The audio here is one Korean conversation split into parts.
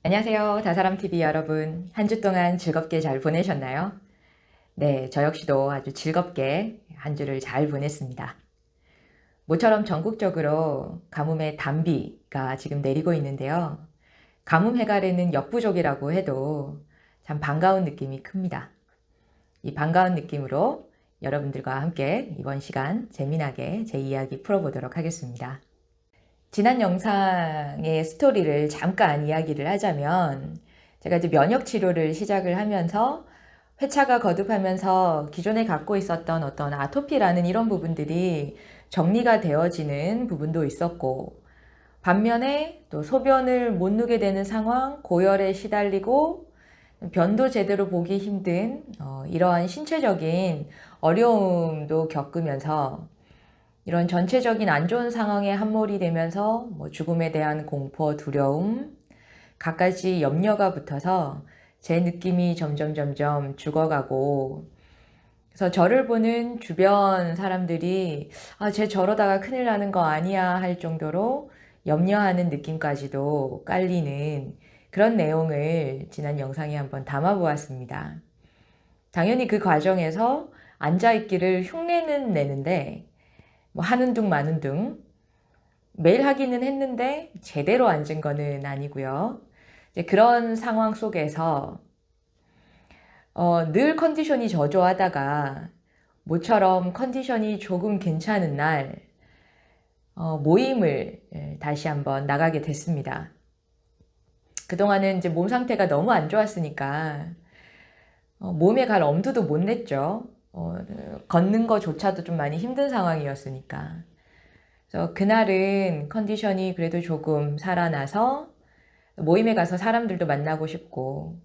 안녕하세요. 다사람TV 여러분. 한 주 동안 즐겁게 잘 보내셨나요? 네, 저 역시도 아주 즐겁게 한 주를 잘 보냈습니다. 모처럼 전국적으로 가뭄의 단비가 지금 내리고 있는데요. 가뭄 해갈에는 역부족이라고 해도 참 반가운 느낌이 큽니다. 이 반가운 느낌으로 여러분들과 함께 이번 시간 재미나게 제 이야기 풀어보도록 하겠습니다. 지난 영상의 스토리를 잠깐 이야기를 하자면 제가 이제 면역 치료를 시작을 하면서 회차가 거듭하면서 기존에 갖고 있었던 어떤 아토피라는 이런 부분들이 정리가 되어지는 부분도 있었고, 반면에 또 소변을 못 누게 되는 상황, 고열에 시달리고 변도 제대로 보기 힘든 이러한 신체적인 어려움도 겪으면서 이런 전체적인 안 좋은 상황에 함몰이 되면서 죽음에 대한 공포, 두려움, 갖가지 염려가 붙어서 제 느낌이 점점 죽어가고, 그래서 저를 보는 주변 사람들이 쟤 저러다가 큰일 나는 거 아니야 할 정도로 염려하는 느낌까지도 깔리는 그런 내용을 지난 영상에 한번 담아 보았습니다. 당연히 그 과정에서 앉아있기를 흉내는 내는데 하는 둥 마는 둥 매일 하기는 했는데 제대로 앉은 거는 아니고요. 이제 그런 상황 속에서 늘 컨디션이 저조하다가 모처럼 컨디션이 조금 괜찮은 날 모임을 다시 한번 나가게 됐습니다. 그동안은 이제 몸 상태가 너무 안 좋았으니까 몸에 갈 엄두도 못 냈죠. 걷는 거조차도 좀 많이 힘든 상황이었으니까. 그래서 그날은 컨디션이 그래도 조금 살아나서 모임에 가서 사람들도 만나고 싶고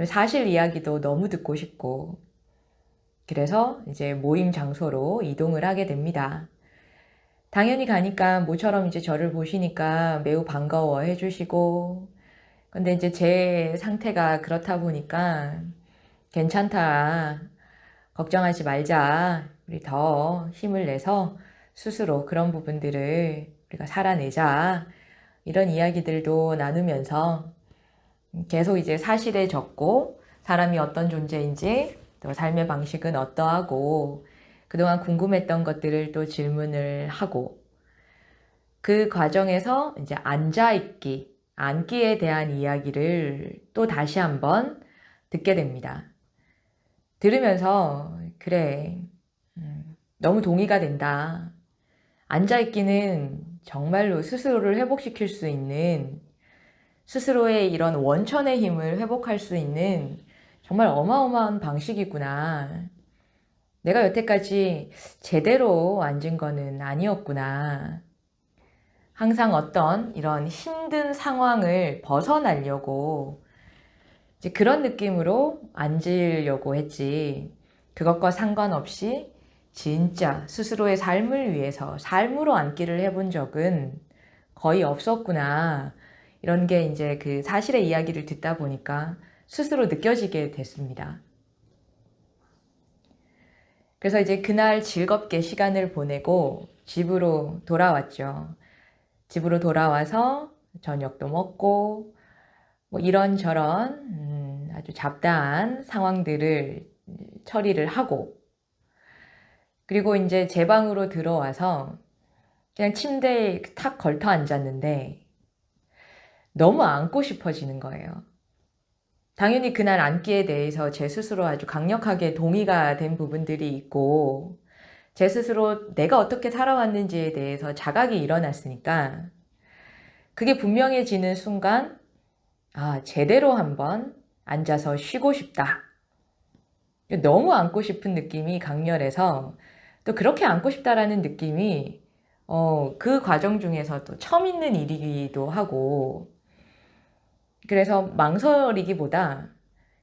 사실 이야기도 너무 듣고 싶고, 그래서 이제 모임 장소로 이동을 하게 됩니다. 당연히 가니까 모처럼 이제 저를 보시니까 매우 반가워해 주시고, 근데 이제 제 상태가 그렇다 보니까 괜찮다, 걱정하지 말자, 우리 더 힘을 내서 스스로 그런 부분들을 우리가 살아내자, 이런 이야기들도 나누면서 계속 이제 사실에 적고 사람이 어떤 존재인지 또 삶의 방식은 어떠하고 그동안 궁금했던 것들을 또 질문을 하고, 그 과정에서 이제 앉아있기, 앉기에 대한 이야기를 또 다시 한번 듣게 됩니다. 들으면서 그래, 너무 동의가 된다. 앉아있기는 정말로 스스로를 회복시킬 수 있는, 스스로의 이런 원천의 힘을 회복할 수 있는 정말 어마어마한 방식이구나. 내가 여태까지 제대로 앉은 거는 아니었구나. 항상 어떤 이런 힘든 상황을 벗어나려고 이제 그런 느낌으로 앉으려고 했지. 그것과 상관없이 진짜 스스로의 삶을 위해서 삶으로 앉기를 해본 적은 거의 없었구나. 이런 게 이제 그 사실의 이야기를 듣다 보니까 스스로 느껴지게 됐습니다. 그래서 이제 그날 즐겁게 시간을 보내고 집으로 돌아왔죠. 집으로 돌아와서 저녁도 먹고 이런저런 아주 잡다한 상황들을 처리를 하고, 그리고 이제 제 방으로 들어와서 그냥 침대에 탁 걸터 앉았는데 너무 안고 싶어지는 거예요. 당연히 그날 앉기에 대해서 제 스스로 아주 강력하게 동의가 된 부분들이 있고, 제 스스로 내가 어떻게 살아왔는지에 대해서 자각이 일어났으니까 그게 분명해지는 순간 제대로 한번 앉아서 쉬고 싶다. 너무 앉고 싶은 느낌이 강렬해서, 또 그렇게 앉고 싶다라는 느낌이 그 과정 중에서 또 처음 있는 일이기도 하고, 그래서 망설이기보다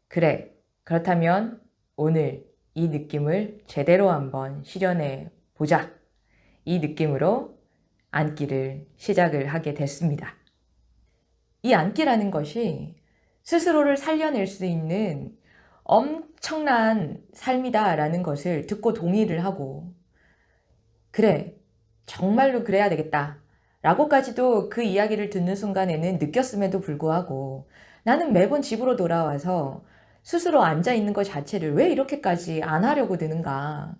그래, 그렇다면 오늘 이 느낌을 제대로 한번 실현해 보자, 이 느낌으로 앉기를 시작을 하게 됐습니다. 이 앉기라는 것이 스스로를 살려낼 수 있는 엄청난 삶이다라는 것을 듣고 동의를 하고, 그래, 정말로 그래야 되겠다 라고까지도 그 이야기를 듣는 순간에는 느꼈음에도 불구하고 나는 매번 집으로 돌아와서 스스로 앉아 있는 것 자체를 왜 이렇게까지 안 하려고 드는가.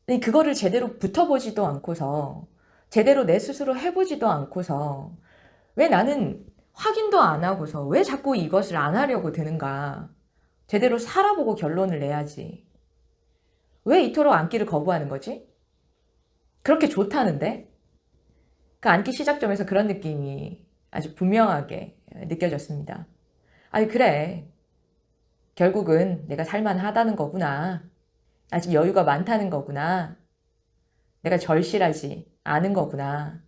근데 그거를 제대로 붙어보지도 않고서 제대로 내 스스로 해보지도 않고서 왜 나는 확인도 안 하고서 왜 자꾸 이것을 안 하려고 드는가. 제대로 살아보고 결론을 내야지. 왜 이토록 앉기를 거부하는 거지? 그렇게 좋다는데? 그 앉기 시작점에서 그런 느낌이 아주 분명하게 느껴졌습니다. 아니, 그래. 결국은 내가 살만하다는 거구나. 아직 여유가 많다는 거구나. 내가 절실하지 않은 거구나.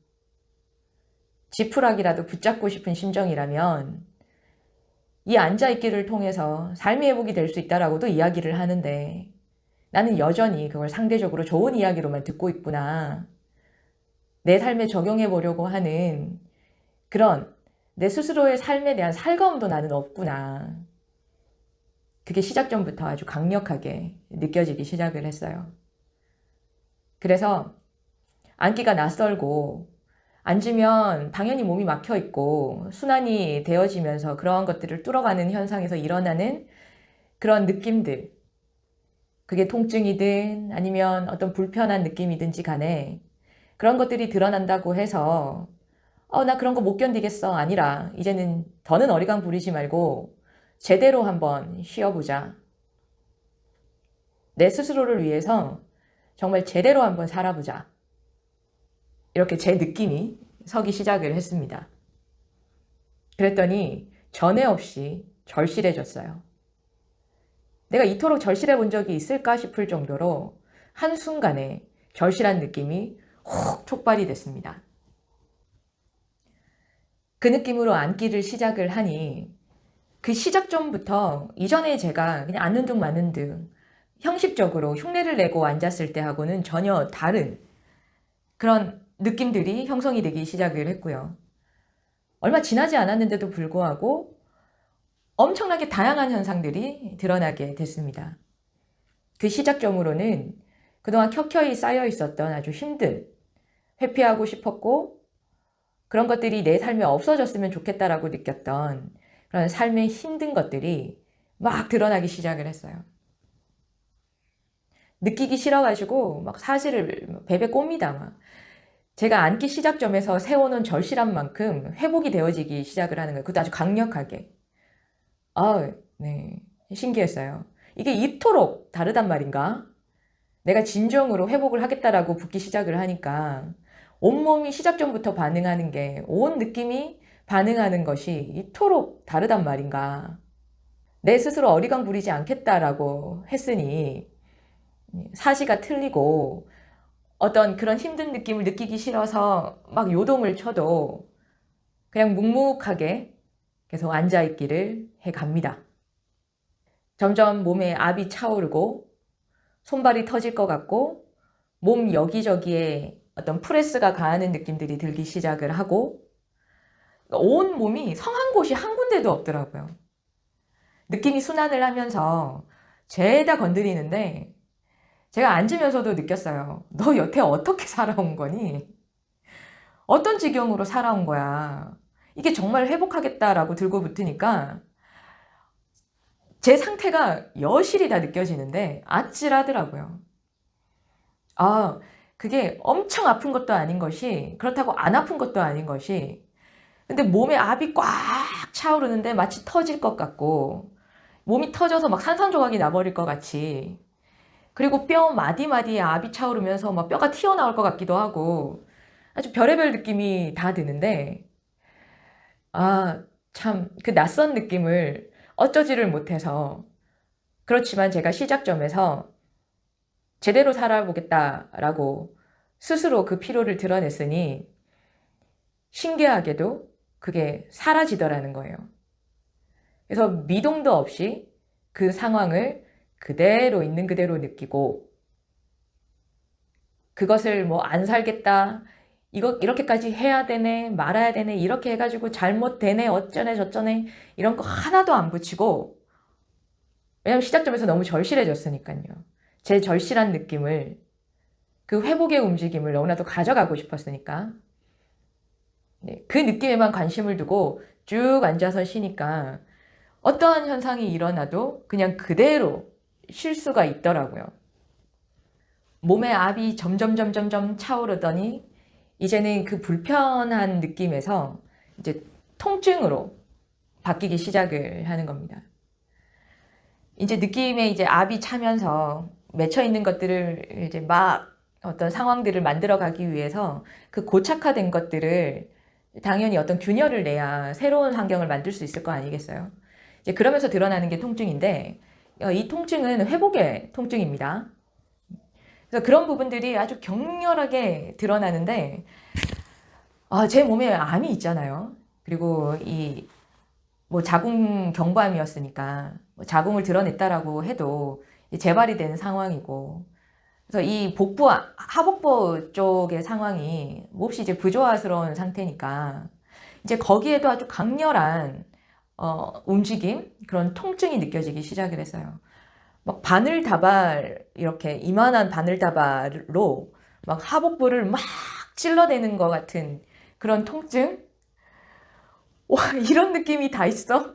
지푸라기라도 붙잡고 싶은 심정이라면 이 앉아있기를 통해서 삶의 회복이 될 수 있다라고도 이야기를 하는데 나는 여전히 그걸 상대적으로 좋은 이야기로만 듣고 있구나. 내 삶에 적용해 보려고 하는 그런 내 스스로의 삶에 대한 살가움도 나는 없구나. 그게 시작점부터 아주 강력하게 느껴지기 시작을 했어요. 그래서 앉기가 낯설고 앉으면 당연히 몸이 막혀 있고 순환이 되어지면서 그러한 것들을 뚫어가는 현상에서 일어나는 그런 느낌들, 그게 통증이든 아니면 어떤 불편한 느낌이든지 간에 그런 것들이 드러난다고 해서 나 그런 거 못 견디겠어. 아니라 이제는 더는 어리광 부리지 말고 제대로 한번 쉬어보자. 내 스스로를 위해서 정말 제대로 한번 살아보자. 이렇게 제 느낌이 서기 시작을 했습니다. 그랬더니 전에 없이 절실해졌어요. 내가 이토록 절실해 본 적이 있을까 싶을 정도로 한순간에 절실한 느낌이 훅 촉발이 됐습니다. 그 느낌으로 앉기를 시작을 하니 그 시작점부터 이전에 제가 그냥 앉는 둥 마는 둥 형식적으로 흉내를 내고 앉았을 때하고는 전혀 다른 그런 느낌들이 형성이 되기 시작을 했고요. 얼마 지나지 않았는데도 불구하고 엄청나게 다양한 현상들이 드러나게 됐습니다. 그 시작점으로는 그동안 켜켜이 쌓여 있었던 아주 힘든, 회피하고 싶었고 그런 것들이 내 삶에 없어졌으면 좋겠다라고 느꼈던 그런 삶의 힘든 것들이 막 드러나기 시작을 했어요. 느끼기 싫어가지고 막 사실을 베베 꼽니다. 막. 제가 앉기 시작점에서 세워놓은 절실한 만큼 회복이 되어지기 시작을 하는 거예요. 그것도 아주 강력하게. 네. 신기했어요. 이게 이토록 다르단 말인가? 내가 진정으로 회복을 하겠다라고 붙기 시작을 하니까 온몸이 시작점부터 반응하는 게 온 느낌이 반응하는 것이 이토록 다르단 말인가? 내 스스로 어리광 부리지 않겠다라고 했으니 사시가 틀리고 어떤 그런 힘든 느낌을 느끼기 싫어서 막 요동을 쳐도 그냥 묵묵하게 계속 앉아있기를 해갑니다. 점점 몸에 압이 차오르고 손발이 터질 것 같고 몸 여기저기에 어떤 프레스가 가하는 느낌들이 들기 시작을 하고 온 몸이 성한 곳이 한 군데도 없더라고요. 느낌이 순환을 하면서 죄다 건드리는데 제가 앉으면서도 느꼈어요. 너 여태 어떻게 살아온 거니? 어떤 지경으로 살아온 거야? 이게 정말 회복하겠다라고 들고 붙으니까 제 상태가 여실히 다 느껴지는데 아찔하더라고요. 그게 엄청 아픈 것도 아닌 것이 그렇다고 안 아픈 것도 아닌 것이 근데 몸에 압이 꽉 차오르는데 마치 터질 것 같고 몸이 터져서 막 산산조각이 나버릴 것 같이 그리고 뼈 마디마디에 압이 차오르면서 막 뼈가 튀어나올 것 같기도 하고 아주 별의별 느낌이 다 드는데 참 그 낯선 느낌을 어쩌지를 못해서 그렇지만 제가 시작점에서 제대로 살아보겠다라고 스스로 그 피로를 드러냈으니 신기하게도 그게 사라지더라는 거예요. 그래서 미동도 없이 그 상황을 그대로 있는 그대로 느끼고 그것을 뭐 안 살겠다 이거 이렇게까지 해야 되네 말아야 되네 이렇게 해가지고 잘못되네 어쩌네 저쩌네 이런 거 하나도 안 붙이고 왜냐면 시작점에서 너무 절실해졌으니까요. 제 절실한 느낌을 그 회복의 움직임을 너무나도 가져가고 싶었으니까 네, 그 느낌에만 관심을 두고 쭉 앉아서 쉬니까 어떠한 현상이 일어나도 그냥 그대로 쉴 수가 있더라고요. 몸에 압이 점점 차오르더니 이제는 그 불편한 느낌에서 이제 통증으로 바뀌기 시작을 하는 겁니다. 이제 느낌에 이제 압이 차면서 맺혀 있는 것들을 이제 막 어떤 상황들을 만들어 가기 위해서 그 고착화된 것들을 당연히 어떤 균열을 내야 새로운 환경을 만들 수 있을 거 아니겠어요? 이제 그러면서 드러나는 게 통증인데 이 통증은 회복의 통증입니다. 그래서 그런 부분들이 아주 격렬하게 드러나는데 제 몸에 암이 있잖아요. 그리고 이 뭐 자궁 경부암이었으니까 뭐 자궁을 드러냈다라고 해도 재발이 되는 상황이고, 그래서 이 복부 하복부 쪽의 상황이 몹시 이제 부조화스러운 상태니까 이제 거기에도 아주 강렬한 움직임, 그런 통증이 느껴지기 시작을 했어요. 막 바늘다발, 이렇게 이만한 바늘다발로 막 하복부를 막 찔러대는 것 같은 그런 통증? 와, 이런 느낌이 다 있어?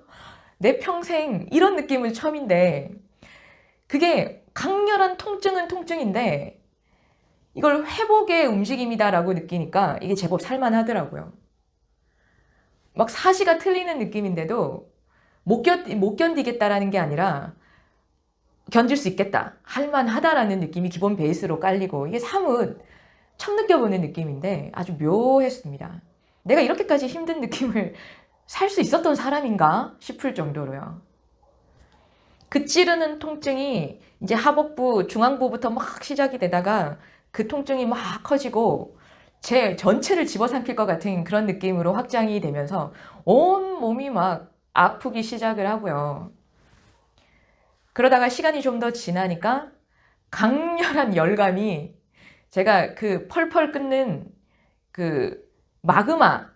내 평생 이런 느낌은 처음인데, 그게 강렬한 통증은 통증인데, 이걸 회복의 움직임이다라고 느끼니까 이게 제법 살만하더라고요. 막 사시가 틀리는 느낌인데도 못 견디겠다라는 게 아니라 견딜 수 있겠다, 할만하다라는 느낌이 기본 베이스로 깔리고, 이게 사뭇 처음 느껴보는 느낌인데 아주 묘했습니다. 내가 이렇게까지 힘든 느낌을 살 수 있었던 사람인가 싶을 정도로요. 그 찌르는 통증이 이제 하복부, 중앙부부터 막 시작이 되다가 그 통증이 막 커지고 제 전체를 집어삼킬 것 같은 그런 느낌으로 확장이 되면서 온 몸이 막 아프기 시작을 하고요. 그러다가 시간이 좀 더 지나니까 강렬한 열감이, 제가 그 펄펄 끓는 그 마그마,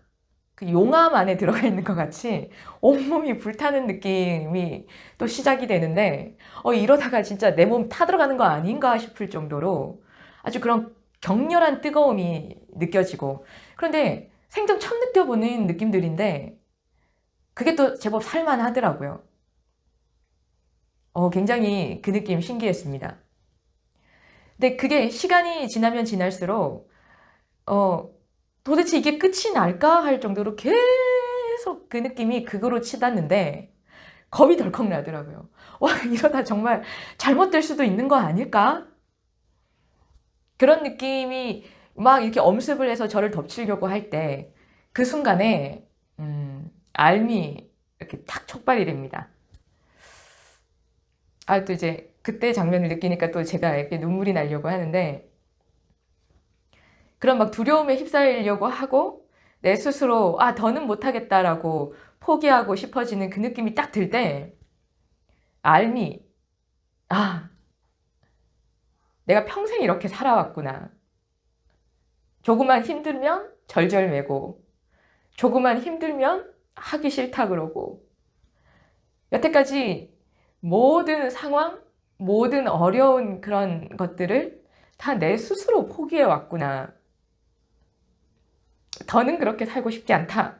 그 용암 안에 들어가 있는 것 같이 온몸이 불타는 느낌이 또 시작이 되는데, 이러다가 진짜 내 몸 타들어가는 거 아닌가 싶을 정도로 아주 그런 격렬한 뜨거움이 느껴지고, 그런데 생전 처음 느껴보는 느낌들인데 그게 또 제법 살만하더라고요. 굉장히 그 느낌 신기했습니다. 근데 그게 시간이 지나면 지날수록 도대체 이게 끝이 날까 할 정도로 계속 그 느낌이 극으로 치닫는데 겁이 덜컥 나더라고요. 와, 이러다 정말 잘못될 수도 있는 거 아닐까? 그런 느낌이 막 이렇게 엄습을 해서 저를 덮치려고 할 때 그 순간에 알미 이렇게 탁 촉발이 됩니다. 또 이제 그때 장면을 느끼니까 또 제가 이렇게 눈물이 나려고 하는데, 그런 막 두려움에 휩싸이려고 하고 내 스스로 더는 못하겠다라고 포기하고 싶어지는 그 느낌이 딱 들 때 알미, 내가 평생 이렇게 살아왔구나. 조금만 힘들면 절절매고, 조금만 힘들면 하기 싫다 그러고, 여태까지 모든 상황, 모든 어려운 그런 것들을 다 내 스스로 포기해 왔구나. 더는 그렇게 살고 싶지 않다.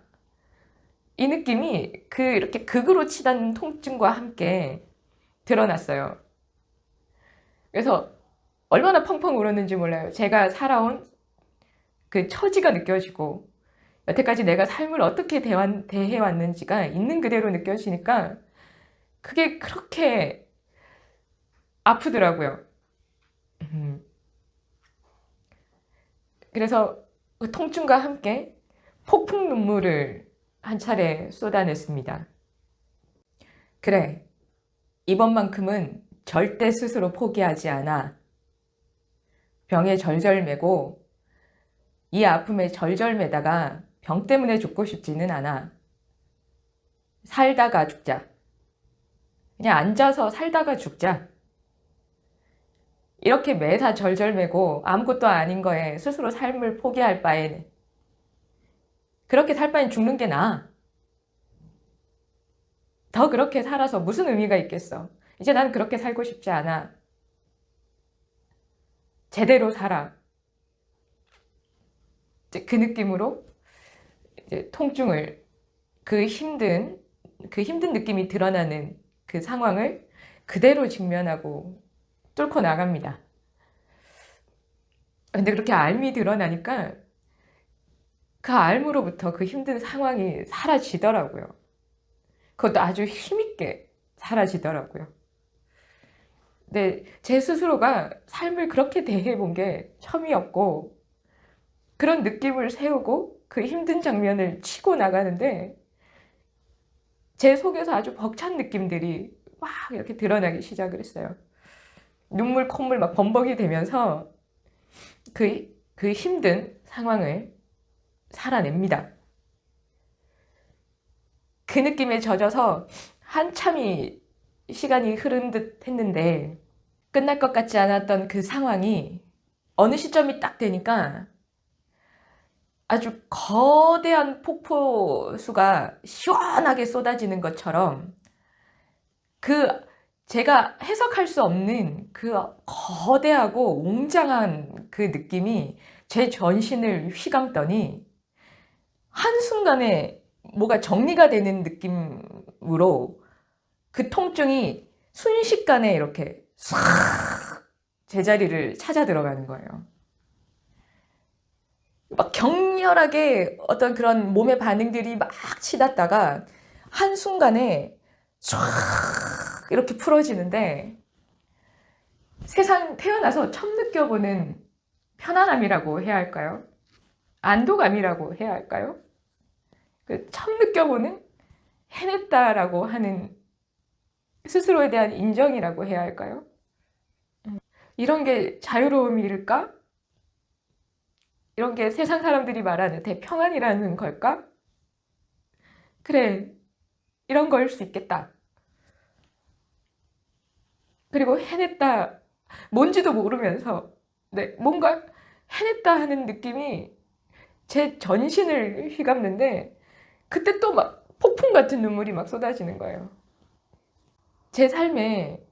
이 느낌이 이렇게 극으로 치닫는 통증과 함께 드러났어요. 그래서 얼마나 펑펑 울었는지 몰라요. 제가 살아온 그 처지가 느껴지고, 여태까지 내가 삶을 어떻게 대해왔는지가 있는 그대로 느껴지니까 그게 그렇게 아프더라고요. 그래서 그 통증과 함께 폭풍 눈물을 한 차례 쏟아냈습니다. 그래, 이번만큼은 절대 스스로 포기하지 않아. 병에 절절매고 이 아픔에 절절매다가 병 때문에 죽고 싶지는 않아. 살다가 죽자. 그냥 앉아서 살다가 죽자. 이렇게 매사 절절매고 아무것도 아닌 거에 스스로 삶을 포기할 바에는, 그렇게 살 바엔 죽는 게 나아. 더 그렇게 살아서 무슨 의미가 있겠어. 이제 난 그렇게 살고 싶지 않아. 제대로 살아. 이제 그 느낌으로 이제 통증을, 그 힘든 느낌이 드러나는 그 상황을 그대로 직면하고 뚫고 나갑니다. 근데 그렇게 앓음이 드러나니까 그 앓음으로부터 그 힘든 상황이 사라지더라고요. 그것도 아주 힘있게 사라지더라고요. 근데 제 스스로가 삶을 그렇게 대해본 게 처음이었고, 그런 느낌을 세우고 그 힘든 장면을 치고 나가는데 제 속에서 아주 벅찬 느낌들이 막 이렇게 드러나기 시작을 했어요. 눈물, 콧물 막 범벅이 되면서 그 힘든 상황을 살아냅니다. 그 느낌에 젖어서 한참이 시간이 흐른 듯 했는데 끝날 것 같지 않았던 그 상황이 어느 시점이 딱 되니까 아주 거대한 폭포수가 시원하게 쏟아지는 것처럼 그 제가 해석할 수 없는 그 거대하고 웅장한 그 느낌이 제 전신을 휘감더니 한순간에 뭐가 정리가 되는 느낌으로 그 통증이 순식간에 이렇게 싹 제자리를 찾아 들어가는 거예요. 막 격렬하게 어떤 그런 몸의 반응들이 막 치닫다가 한순간에 쫙 이렇게 풀어지는데 세상 태어나서 처음 느껴보는 편안함이라고 해야 할까요? 안도감이라고 해야 할까요? 처음 느껴보는 해냈다라고 하는 스스로에 대한 인정이라고 해야 할까요? 이런 게 자유로움일까? 이런 게 세상 사람들이 말하는 대평안이라는 걸까? 그래, 이런 거일 수 있겠다. 그리고 해냈다, 뭔지도 모르면서 뭔가 해냈다 하는 느낌이 제 전신을 휘감는데 그때 또 막 폭풍 같은 눈물이 막 쏟아지는 거예요. 제 삶에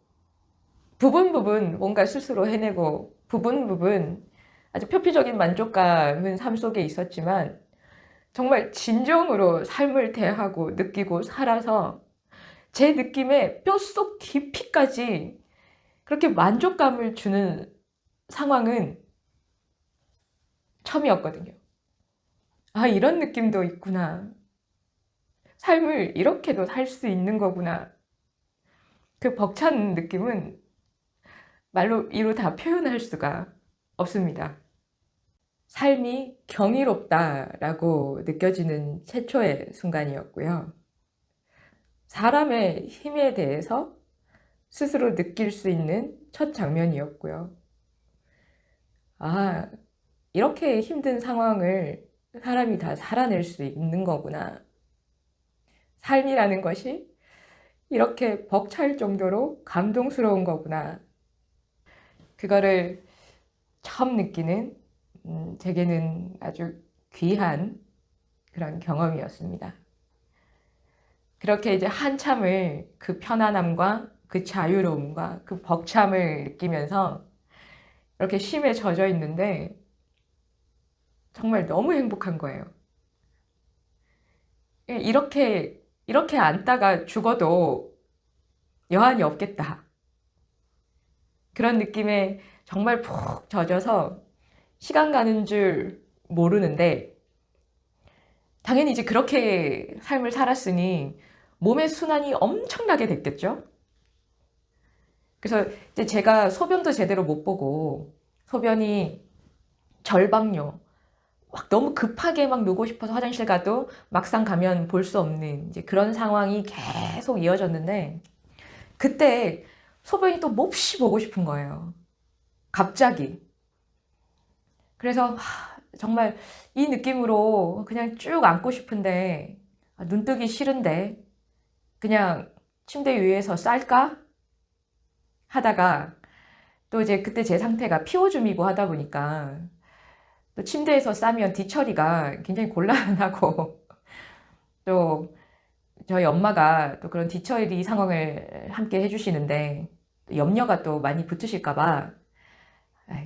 부분 뭔가 스스로 해내고 부분 아주 표피적인 만족감은 삶 속에 있었지만 정말 진정으로 삶을 대하고 느끼고 살아서 제 느낌의 뼛속 깊이까지 그렇게 만족감을 주는 상황은 처음이었거든요. 아, 이런 느낌도 있구나. 삶을 이렇게도 살 수 있는 거구나. 그 벅찬 느낌은 말로 이루 다 표현할 수가 없습니다. 삶이 경이롭다라고 느껴지는 최초의 순간이었고요. 사람의 힘에 대해서 스스로 느낄 수 있는 첫 장면이었고요. 아, 이렇게 힘든 상황을 사람이 다 살아낼 수 있는 거구나. 삶이라는 것이 이렇게 벅찰 정도로 감동스러운 거구나. 그거를 처음 느끼는 제게는 아주 귀한 그런 경험이었습니다. 그렇게 이제 한참을 그 편안함과 그 자유로움과 그 벅참을 느끼면서 이렇게 쉼에 젖어 있는데 정말 너무 행복한 거예요. 이렇게 앉다가 죽어도 여한이 없겠다. 그런 느낌에 정말 푹 젖어서 시간 가는 줄 모르는데 당연히 이제 그렇게 삶을 살았으니 몸의 순환이 엄청나게 됐겠죠. 그래서 이제 제가 소변도 제대로 못 보고 소변이 절방뇨 막 너무 급하게 막 누고 싶어서 화장실 가도 막상 가면 볼 수 없는 이제 그런 상황이 계속 이어졌는데 그때 소변이 또 몹시 보고 싶은 거예요. 갑자기. 그래서 정말 이 느낌으로 그냥 쭉 앉고 싶은데 눈 뜨기 싫은데 그냥 침대 위에서 쌀까? 하다가 또 이제 그때 제 상태가 피오줌이고 하다 보니까 또 침대에서 싸면 뒤처리가 굉장히 곤란하고 또 저희 엄마가 또 그런 뒤처리 상황을 함께 해주시는데 염려가 또 많이 붙으실까 봐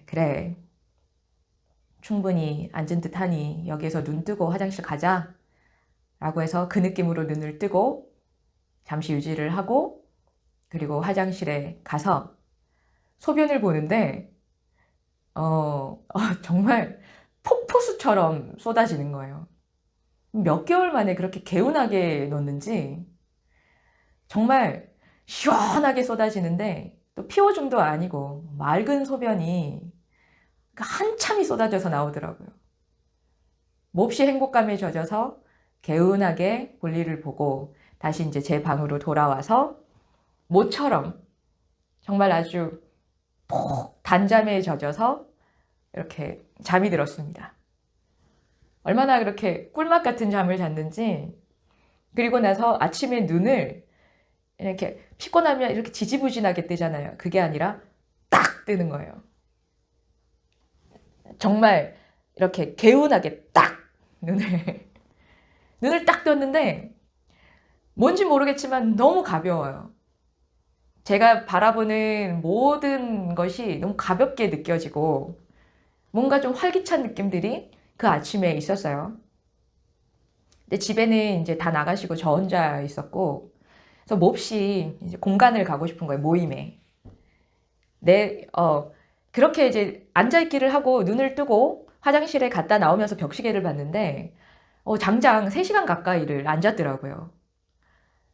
그래 충분히 앉은 듯 하니 여기에서 눈 뜨고 화장실 가자 라고 해서 그 느낌으로 눈을 뜨고 잠시 유지를 하고 그리고 화장실에 가서 소변을 보는데 정말 폭포수처럼 쏟아지는 거예요. 몇 개월 만에 그렇게 개운하게 넣는지 정말 시원하게 쏟아지는데 또 피오줌도 아니고 맑은 소변이 한참이 쏟아져서 나오더라고요. 몹시 행복감에 젖어서 개운하게 볼일을 보고 다시 이제 제 방으로 돌아와서 모처럼 정말 아주 푹 단잠에 젖어서 이렇게 잠이 들었습니다. 얼마나 그렇게 꿀맛 같은 잠을 잤는지. 그리고 나서 아침에 눈을 이렇게 피곤하면 이렇게 지지부진하게 뜨잖아요. 그게 아니라 딱 뜨는 거예요. 정말 이렇게 개운하게 딱 눈을 딱 떴는데 뭔지 모르겠지만 너무 가벼워요. 제가 바라보는 모든 것이 너무 가볍게 느껴지고 뭔가 좀 활기찬 느낌들이 그 아침에 있었어요. 근데 집에는 이제 다 나가시고 저 혼자 있었고 그래서 몹시 이제 공간을 가고 싶은 거예요. 모임에. 그렇게 이제 앉아있기를 하고 눈을 뜨고 화장실에 갔다 나오면서 벽시계를 봤는데 장장 3시간 가까이를 앉았더라고요.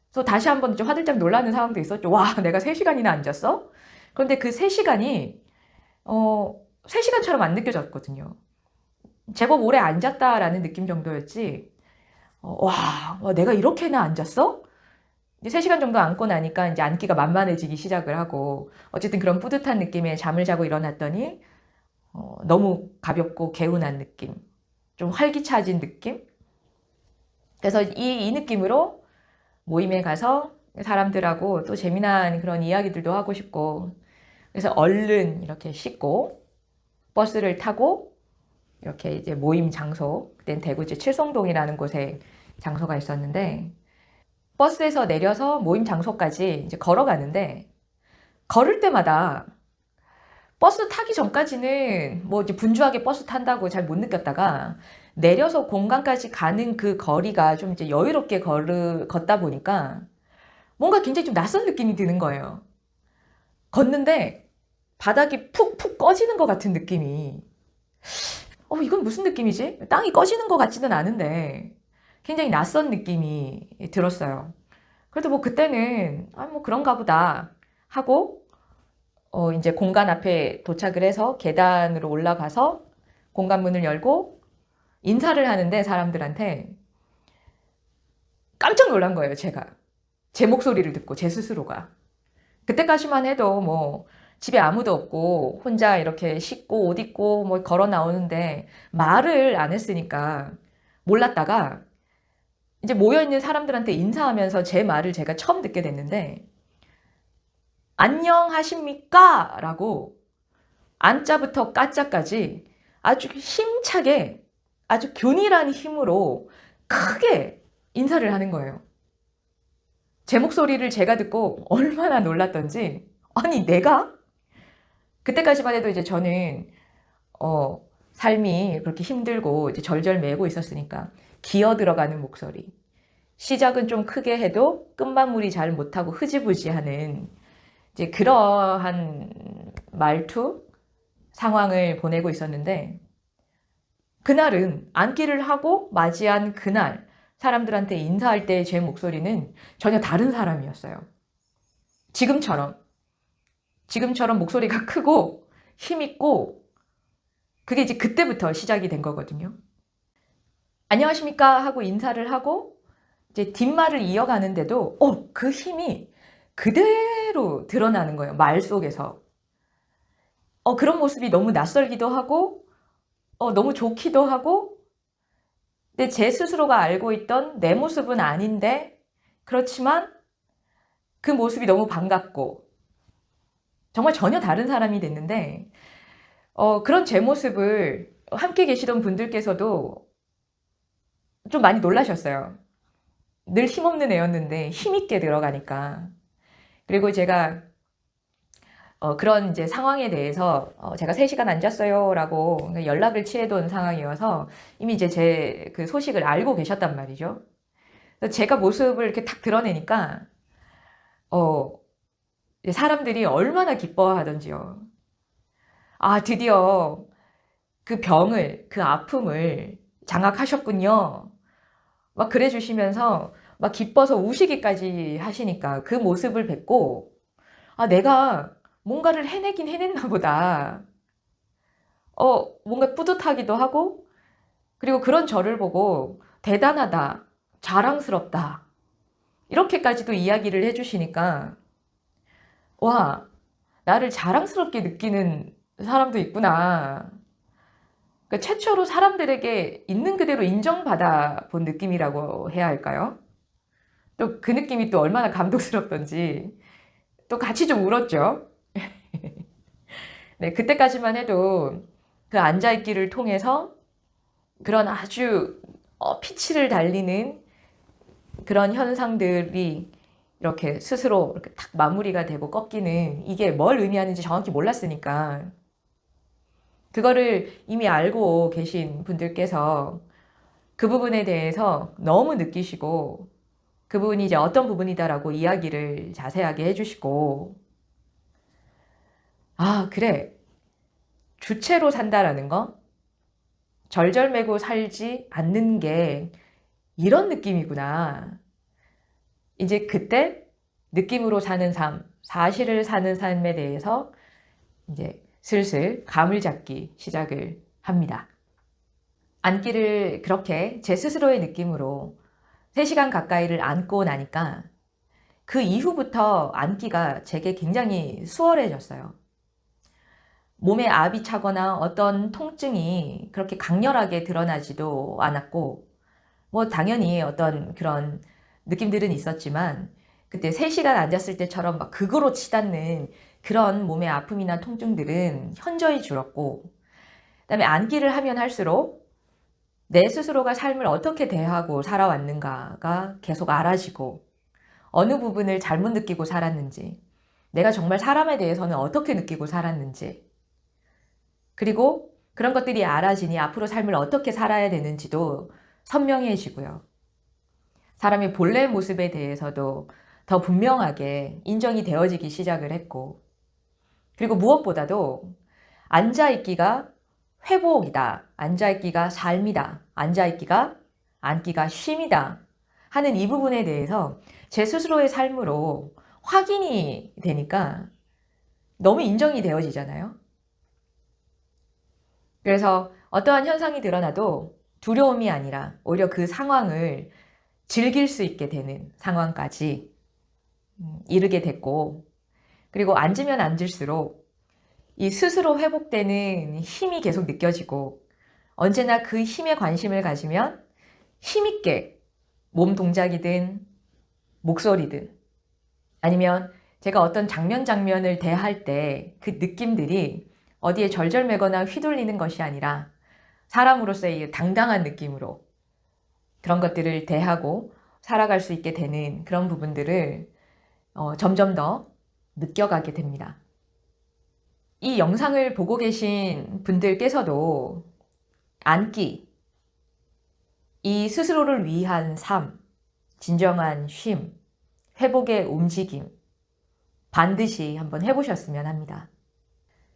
그래서 다시 한번 좀 화들짝 놀라는 상황도 있었죠. 와, 내가 3시간이나 앉았어? 그런데 그 3시간이 3시간처럼 안 느껴졌거든요. 제법 오래 앉았다라는 느낌 정도였지. 와, 내가 이렇게나 앉았어? 이제 3시간 정도 앉고 나니까 이제 앉기가 만만해지기 시작을 하고 어쨌든 그런 뿌듯한 느낌에 잠을 자고 일어났더니 너무 가볍고 개운한 느낌, 좀 활기차진 느낌. 그래서 이 느낌으로 모임에 가서 사람들하고 또 재미난 그런 이야기들도 하고 싶고 그래서 얼른 이렇게 씻고 버스를 타고 이렇게 이제 모임 장소, 그땐 대구 이제 칠성동이라는 곳에 장소가 있었는데 버스에서 내려서 모임 장소까지 이제 걸어가는데 걸을 때마다 버스 타기 전까지는 뭐 이제 분주하게 버스 탄다고 잘 못 느꼈다가 내려서 공간까지 가는 그 거리가 좀 이제 여유롭게 걷다 보니까 뭔가 굉장히 좀 낯선 느낌이 드는 거예요. 걷는데 바닥이 푹푹 꺼지는 것 같은 느낌이. 이건 무슨 느낌이지? 땅이 꺼지는 것 같지는 않은데 굉장히 낯선 느낌이 들었어요. 그래도 뭐 그때는 뭐 그런가 보다 하고 이제 공간 앞에 도착을 해서 계단으로 올라가서 공간 문을 열고 인사를 하는데 사람들한테 깜짝 놀란 거예요, 제가. 제 목소리를 듣고 제 스스로가. 그때까지만 해도 뭐 집에 아무도 없고 혼자 이렇게 씻고 옷 입고 뭐 걸어 나오는데 말을 안 했으니까 몰랐다가 이제 모여있는 사람들한테 인사하면서 제 말을 제가 처음 듣게 됐는데 안녕하십니까? 라고 안자부터 까자까지 아주 힘차게 아주 균일한 힘으로 크게 인사를 하는 거예요. 제 목소리를 제가 듣고 얼마나 놀랐던지 아니 내가? 그때까지만 해도 이제 저는 삶이 그렇게 힘들고 이제 절절매고 있었으니까 기어 들어가는 목소리. 시작은 좀 크게 해도 끝마무리 잘 못하고 흐지부지하는 이제 그러한 말투 상황을 보내고 있었는데 그날은 앉기를 하고 맞이한 그날 사람들한테 인사할 때 제 목소리는 전혀 다른 사람이었어요. 지금처럼 목소리가 크고 힘있고 그게 이제 그때부터 시작이 된 거거든요. 안녕하십니까 하고 인사를 하고 이제 뒷말을 이어가는데도 그 힘이 그대로 드러나는 거예요. 말 속에서. 그런 모습이 너무 낯설기도 하고 너무 좋기도 하고 근데 제 스스로가 알고 있던 내 모습은 아닌데 그렇지만 그 모습이 너무 반갑고 정말 전혀 다른 사람이 됐는데 그런 제 모습을 함께 계시던 분들께서도 좀 많이 놀라셨어요. 늘 힘없는 애였는데 힘있게 들어가니까. 그리고 제가 그런 이제 상황에 대해서 제가 3시간 앉았어요 라고 연락을 취해둔 상황이어서 이미 이제 제 그 소식을 알고 계셨단 말이죠. 그래서 제가 모습을 이렇게 탁 드러내니까 어, 사람들이 얼마나 기뻐하던지요. 아, 드디어 그 병을, 그 아픔을 장악하셨군요. 막 그래 주시면서 막 기뻐서 우시기까지 하시니까 그 모습을 뵙고, 아, 내가 뭔가를 해내긴 해냈나 보다. 뭔가 뿌듯하기도 하고, 그리고 그런 저를 보고 대단하다, 자랑스럽다, 이렇게까지도 이야기를 해주시니까, 와, 나를 자랑스럽게 느끼는 사람도 있구나. 그러니까 최초로 사람들에게 있는 그대로 인정받아 본 느낌이라고 해야 할까요? 또 그 느낌이 또 얼마나 감동스럽던지 또 같이 좀 울었죠. 네, 그때까지만 해도 그 앉아있기를 통해서 그런 아주 피치를 달리는 그런 현상들이 이렇게 스스로 이렇게 탁 마무리가 되고 꺾이는 이게 뭘 의미하는지 정확히 몰랐으니까 그거를 이미 알고 계신 분들께서 그 부분에 대해서 너무 느끼시고 그 부분이 이제 어떤 부분이다라고 이야기를 자세하게 해주시고 아, 그래. 주체로 산다라는 거? 절절매고 살지 않는 게 이런 느낌이구나. 이제 그때 느낌으로 사는 삶, 사실을 사는 삶에 대해서 이제 슬슬 감을 잡기 시작을 합니다. 앉기를 그렇게 제 스스로의 느낌으로 3시간 가까이를 앉고 나니까 그 이후부터 앉기가 제게 굉장히 수월해졌어요. 몸에 압이 차거나 어떤 통증이 그렇게 강렬하게 드러나지도 않았고, 뭐 당연히 어떤 그런 느낌들은 있었지만, 그때 3시간 앉았을 때처럼 막 극으로 치닫는 그런 몸의 아픔이나 통증들은 현저히 줄었고, 그다음에 앉기를 하면 할수록 내 스스로가 삶을 어떻게 대하고 살아왔는가가 계속 알아지고, 어느 부분을 잘못 느끼고 살았는지, 내가 정말 사람에 대해서는 어떻게 느끼고 살았는지, 그리고 그런 것들이 알아지니 앞으로 삶을 어떻게 살아야 되는지도 선명해지고요. 사람의 본래 모습에 대해서도 더 분명하게 인정이 되어지기 시작을 했고, 그리고 무엇보다도 앉아있기가 회복이다, 앉아있기가 삶이다, 앉아있기가 앉기가 쉼이다 하는 이 부분에 대해서 제 스스로의 삶으로 확인이 되니까 너무 인정이 되어지잖아요. 그래서 어떠한 현상이 드러나도 두려움이 아니라 오히려 그 상황을 즐길 수 있게 되는 상황까지 이르게 됐고, 그리고 앉으면 앉을수록 이 스스로 회복되는 힘이 계속 느껴지고, 언제나 그 힘에 관심을 가지면 힘있게 몸 동작이든 목소리든 아니면 제가 어떤 장면을 대할 때 그 느낌들이 어디에 절절매거나 휘둘리는 것이 아니라 사람으로서의 당당한 느낌으로 그런 것들을 대하고 살아갈 수 있게 되는 그런 부분들을 점점 더 느껴가게 됩니다. 이 영상을 보고 계신 분들께서도 앉기, 이 스스로를 위한 삶, 진정한 쉼, 회복의 움직임 반드시 한번 해보셨으면 합니다.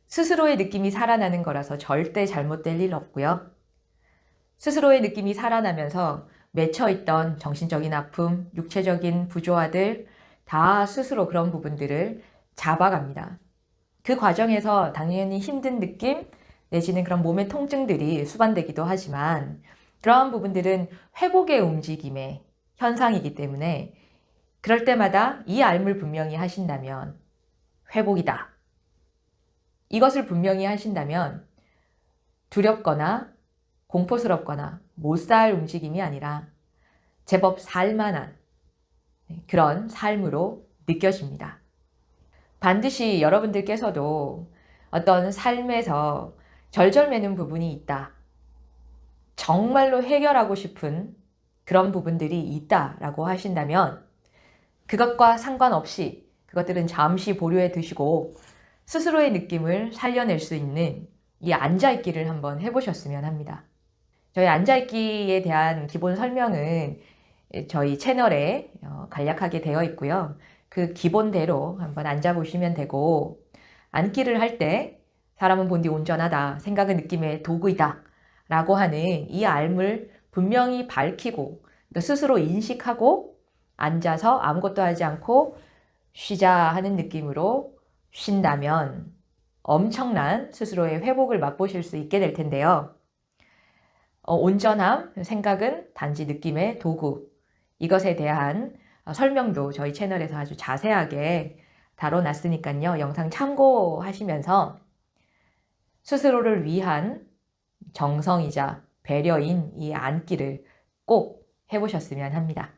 스스로의 느낌이 살아나는 거라서 절대 잘못될 일 없고요. 스스로의 느낌이 살아나면서 맺혀있던 정신적인 아픔, 육체적인 부조화들 다 스스로 그런 부분들을 잡아갑니다. 그 과정에서 당연히 힘든 느낌 내지는 그런 몸의 통증들이 수반되기도 하지만 그러한 부분들은 회복의 움직임의 현상이기 때문에 그럴 때마다 이 알물 분명히 하신다면 회복이다. 이것을 분명히 하신다면 두렵거나 공포스럽거나 못 살 움직임이 아니라 제법 살만한 그런 삶으로 느껴집니다. 반드시 여러분들께서도 어떤 삶에서 절절매는 부분이 있다. 정말로 해결하고 싶은 그런 부분들이 있다라고 하신다면 그것과 상관없이 그것들은 잠시 보류해 두시고 스스로의 느낌을 살려낼 수 있는 이 앉아있기를 한번 해보셨으면 합니다. 저희 앉아있기에 대한 기본 설명은 저희 채널에 간략하게 되어 있고요. 그 기본대로 한번 앉아보시면 되고, 앉기를 할 때 사람은 본디 온전하다, 생각은 느낌의 도구이다 라고 하는 이 알을 분명히 밝히고 스스로 인식하고 앉아서 아무것도 하지 않고 쉬자 하는 느낌으로 쉰다면 엄청난 스스로의 회복을 맛보실 수 있게 될 텐데요. 온전함, 생각은 단지 느낌의 도구. 이것에 대한 설명도 저희 채널에서 아주 자세하게 다뤄놨으니까요. 영상 참고하시면서 스스로를 위한 정성이자 배려인 이 앉기를 꼭 해보셨으면 합니다.